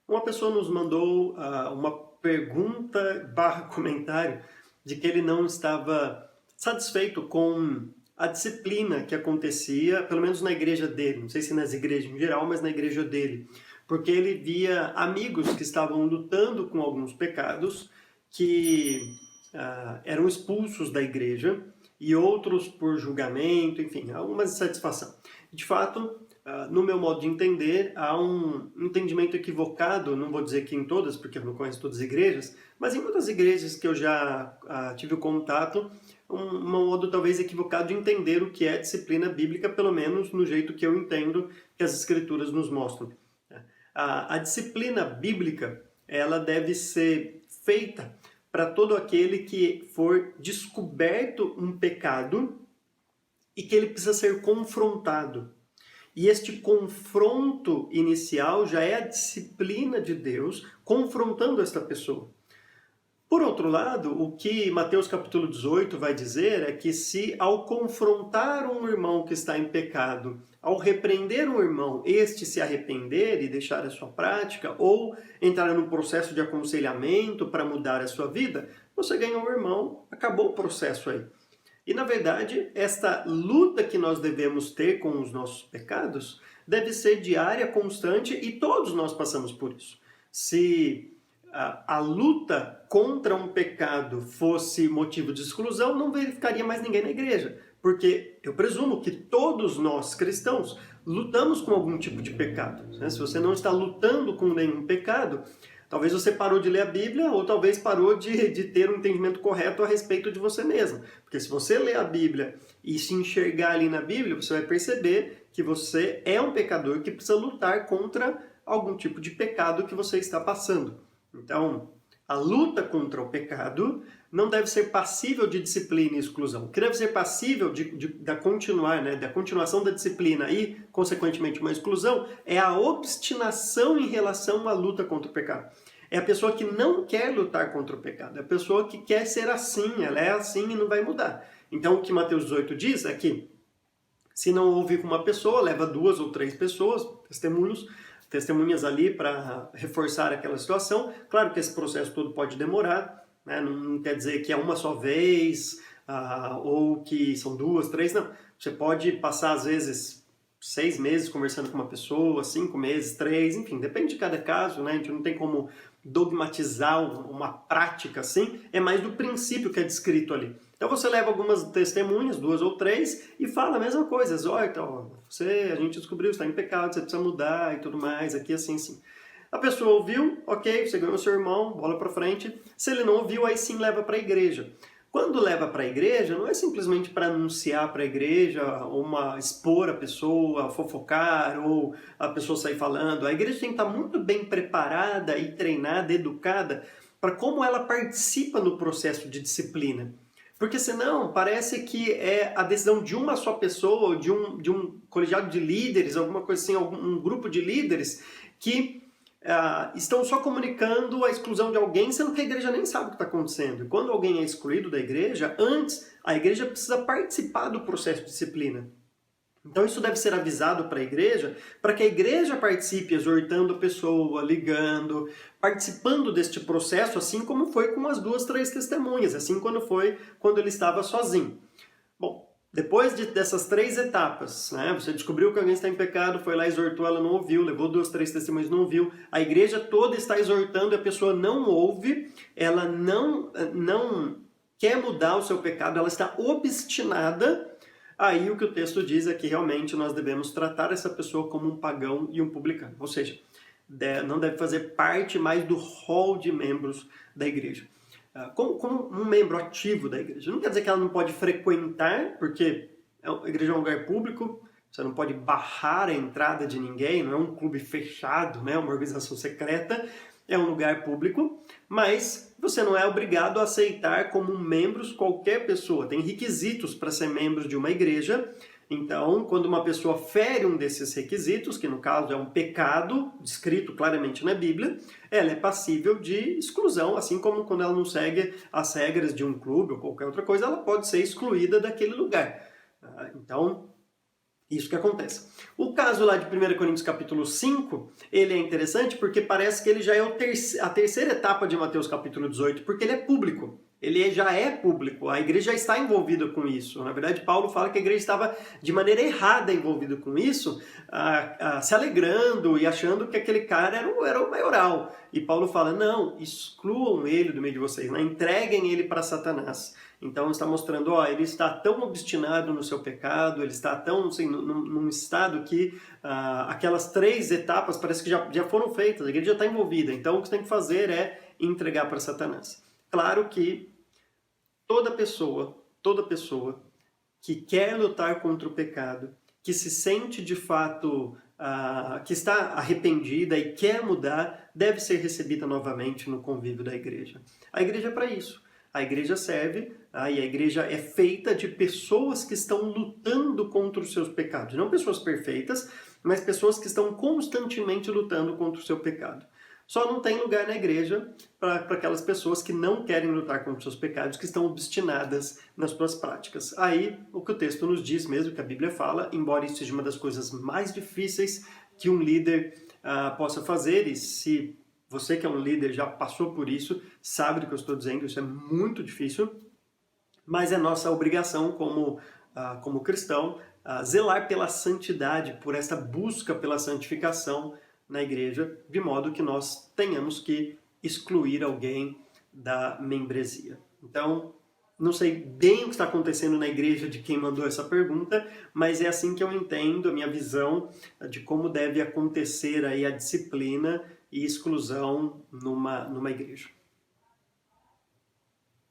Uma pessoa nos mandou uma pergunta barra comentário de que ele não estava satisfeito com a disciplina que acontecia, pelo menos na igreja dele, não sei se nas igrejas em geral, mas na igreja dele, porque ele via amigos que estavam lutando com alguns pecados que eram expulsos da igreja e outros por julgamento, enfim, alguma insatisfação. De fato, no meu modo de entender, há um entendimento equivocado, não vou dizer que em todas, porque eu não conheço todas as igrejas, mas em muitas igrejas que eu já tive contato, um modo talvez equivocado de entender o que é disciplina bíblica, pelo menos no jeito que eu entendo que as escrituras nos mostram. A disciplina bíblica, ela deve ser feita para todo aquele que for descoberto um pecado e que ele precisa ser confrontado. E este confronto inicial já é a disciplina de Deus confrontando esta pessoa. Por outro lado, o que Mateus capítulo 18 vai dizer é que se ao confrontar um irmão que está em pecado, ao repreender um irmão, este se arrepender e deixar a sua prática, ou entrar num processo de aconselhamento para mudar a sua vida, você ganhou um irmão, acabou o processo aí. E, na verdade, esta luta que nós devemos ter com os nossos pecados deve ser diária, constante, e todos nós passamos por isso. Se a luta contra um pecado fosse motivo de exclusão, não verificaria mais ninguém na igreja. Porque eu presumo que todos nós, cristãos, lutamos com algum tipo de pecado. Né? Se você não está lutando com nenhum pecado, talvez você parou de ler a Bíblia ou talvez parou de ter um entendimento correto a respeito de você mesmo. Porque se você ler a Bíblia e se enxergar ali na Bíblia, você vai perceber que você é um pecador que precisa lutar contra algum tipo de pecado que você está passando. Então, a luta contra o pecado não deve ser passível de disciplina e exclusão. O que deve ser passível da continuação da disciplina e, consequentemente, uma exclusão é a obstinação em relação à luta contra o pecado. É a pessoa que não quer lutar contra o pecado. É a pessoa que quer ser assim, ela é assim e não vai mudar. Então, o que Mateus 18 diz é que se não houve uma pessoa, leva 2 ou 3 pessoas, testemunhas ali para reforçar aquela situação. Claro que esse processo todo pode demorar, né? Não quer dizer que é uma só vez, ou que são 2, 3, não. Você pode passar, às vezes, 6 meses conversando com uma pessoa, 5 meses, 3, enfim, depende de cada caso, né? A gente não tem como dogmatizar uma prática assim, é mais do princípio que é descrito ali. Então você leva algumas testemunhas, 2 ou 3, e fala a mesma coisa. Então, a gente descobriu, você está em pecado, você precisa mudar e tudo mais, aqui assim, assim. A pessoa ouviu, ok, você ganhou seu irmão, bola para frente. Se ele não ouviu, aí sim leva para a igreja. Quando leva para a igreja, não é simplesmente para anunciar para a igreja, expor a pessoa, fofocar, ou a pessoa sair falando. A igreja tem que estar muito bem preparada e treinada, educada, para como ela participa no processo de disciplina. Porque senão parece que é a decisão de uma só pessoa, de um colegiado de líderes, alguma coisa assim, um grupo de líderes que estão só comunicando a exclusão de alguém, sendo que a igreja nem sabe o que está acontecendo. E quando alguém é excluído da igreja, antes a igreja precisa participar do processo de disciplina. Então isso deve ser avisado para que a igreja participe, exortando a pessoa, ligando, participando deste processo, assim como foi com as 2, 3 testemunhas, assim quando ele estava sozinho. Bom, depois dessas 3 etapas, né, você descobriu que alguém está em pecado, foi lá, exortou, ela não ouviu, levou 2, 3 testemunhas, não ouviu, a igreja toda está exortando, a pessoa não ouve, ela não quer mudar o seu pecado, ela está obstinada. Aí o que o texto diz é que realmente nós devemos tratar essa pessoa como um pagão e um publicano. Ou seja, não deve fazer parte mais do hall de membros da igreja. Como um membro ativo da igreja. Não quer dizer que ela não pode frequentar, porque a igreja é um lugar público, você não pode barrar a entrada de ninguém, não é um clube fechado, né, uma organização secreta, é um lugar público, mas você não é obrigado a aceitar como membros qualquer pessoa. Tem requisitos para ser membro de uma igreja. Então, quando uma pessoa fere um desses requisitos, que no caso é um pecado, descrito claramente na Bíblia, ela é passível de exclusão, assim como quando ela não segue as regras de um clube ou qualquer outra coisa, ela pode ser excluída daquele lugar. Então, Isso que acontece. O caso lá de 1 Coríntios capítulo 5, ele é interessante porque parece que ele já é a terceira etapa de Mateus capítulo 18, porque ele é público. Ele já é público, a igreja já está envolvida com isso. Na verdade, Paulo fala que a igreja estava de maneira errada envolvida com isso, se alegrando e achando que aquele cara era o maioral. E Paulo fala, não, excluam ele do meio de vocês, não entreguem ele para Satanás. Então está mostrando, ele está tão obstinado no seu pecado, ele está tão assim, num estado que aquelas 3 etapas parece que já foram feitas, a igreja já está envolvida. Então o que você tem que fazer é entregar para Satanás. Claro que toda pessoa que quer lutar contra o pecado, que se sente de fato, que está arrependida e quer mudar, deve ser recebida novamente no convívio da igreja. A igreja é para isso. A igreja serve, e a igreja é feita de pessoas que estão lutando contra os seus pecados. Não pessoas perfeitas, mas pessoas que estão constantemente lutando contra o seu pecado. Só não tem lugar na igreja para aquelas pessoas que não querem lutar contra os seus pecados, que estão obstinadas nas suas práticas. Aí, o que o texto nos diz mesmo, que a Bíblia fala, embora isso seja uma das coisas mais difíceis que um líder possa fazer, e se você que é um líder já passou por isso, sabe do que eu estou dizendo, isso é muito difícil, mas é nossa obrigação como cristão zelar pela santidade, por essa busca pela santificação na igreja, de modo que nós tenhamos que excluir alguém da membresia. Então, não sei bem o que está acontecendo na igreja de quem mandou essa pergunta, mas é assim que eu entendo a minha visão de como deve acontecer aí a disciplina e exclusão numa igreja.